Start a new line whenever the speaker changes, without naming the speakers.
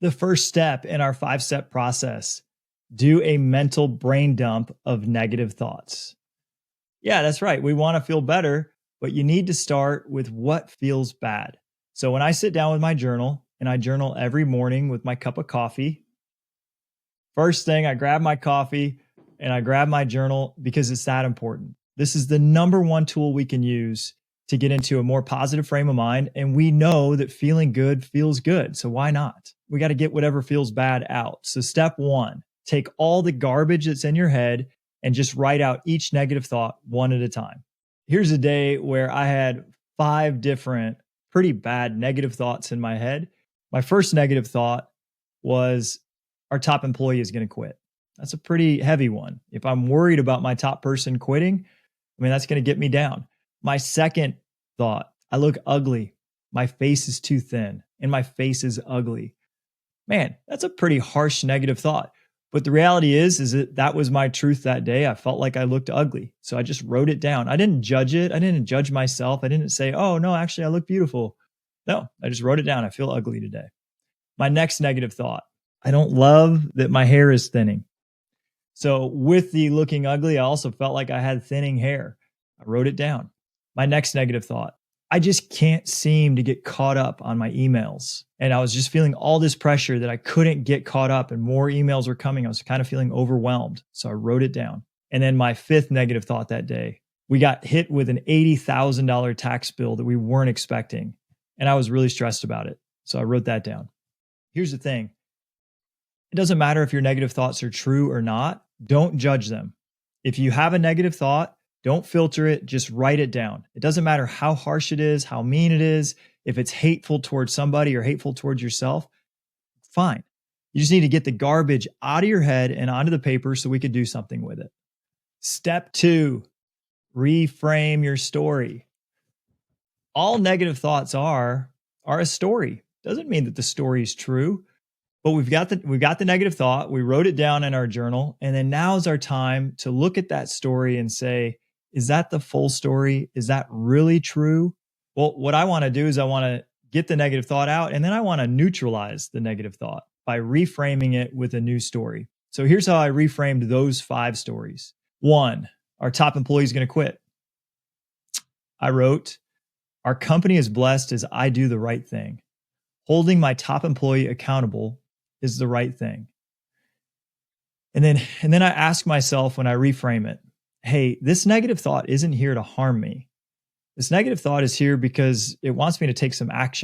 The first step in our 5-step process, do a mental brain dump of negative thoughts. Yeah, that's right. We want to feel better, but you need to start with what feels bad. So when I sit down with my journal, and I journal every morning with my cup of coffee, first thing I grab my coffee and I grab my journal because it's that important. This is the number one tool we can use to get into a more positive frame of mind. And we know that feeling good feels good. So why not? We got to get whatever feels bad out. So step one, take all the garbage that's in your head and just write out each negative thought one at a time. Here's a day where I had 5 different pretty bad negative thoughts in my head. My first negative thought was our top employee is going to quit. That's a pretty heavy one. If I'm worried about my top person quitting, that's going to get me down. My second thought, I look ugly. My face is too thin and my face is ugly. Man, that's a pretty harsh negative thought. But the reality is that was my truth that day. I felt like I looked ugly. So I just wrote it down. I didn't judge it. I didn't judge myself. I didn't say, oh, no, actually, I look beautiful. No, I just wrote it down. I feel ugly today. My next negative thought, I don't love that my hair is thinning. So with the looking ugly, I also felt like I had thinning hair. I wrote it down. My next negative thought, I just can't seem to get caught up on my emails. And I was just feeling all this pressure that I couldn't get caught up and more emails were coming. I was kind of feeling overwhelmed. So I wrote it down. And then my 5th negative thought that day, we got hit with an $80,000 tax bill that we weren't expecting. And I was really stressed about it. So I wrote that down. Here's the thing. It doesn't matter if your negative thoughts are true or not. Don't judge them. If you have a negative thought, don't filter it. Just write it down. It doesn't matter how harsh it is, how mean it is. If it's hateful towards somebody or hateful towards yourself, fine. You just need to get the garbage out of your head and onto the paper so we could do something with it. Step 2, reframe your story. All negative thoughts are a story. Doesn't mean that the story is true. But we've got the negative thought. We wrote it down in our journal. And then now's our time to look at that story and say, is that the full story? Is that really true? Well, what I want to do is I want to get the negative thought out, and then I want to neutralize the negative thought by reframing it with a new story. So here's how I reframed those 5 stories. 1, our top employee is going to quit. I wrote, our company is blessed as I do the right thing. Holding my top employee accountable is the right thing. And then I ask myself when I reframe it, hey, this negative thought isn't here to harm me. This negative thought is here because it wants me to take some action.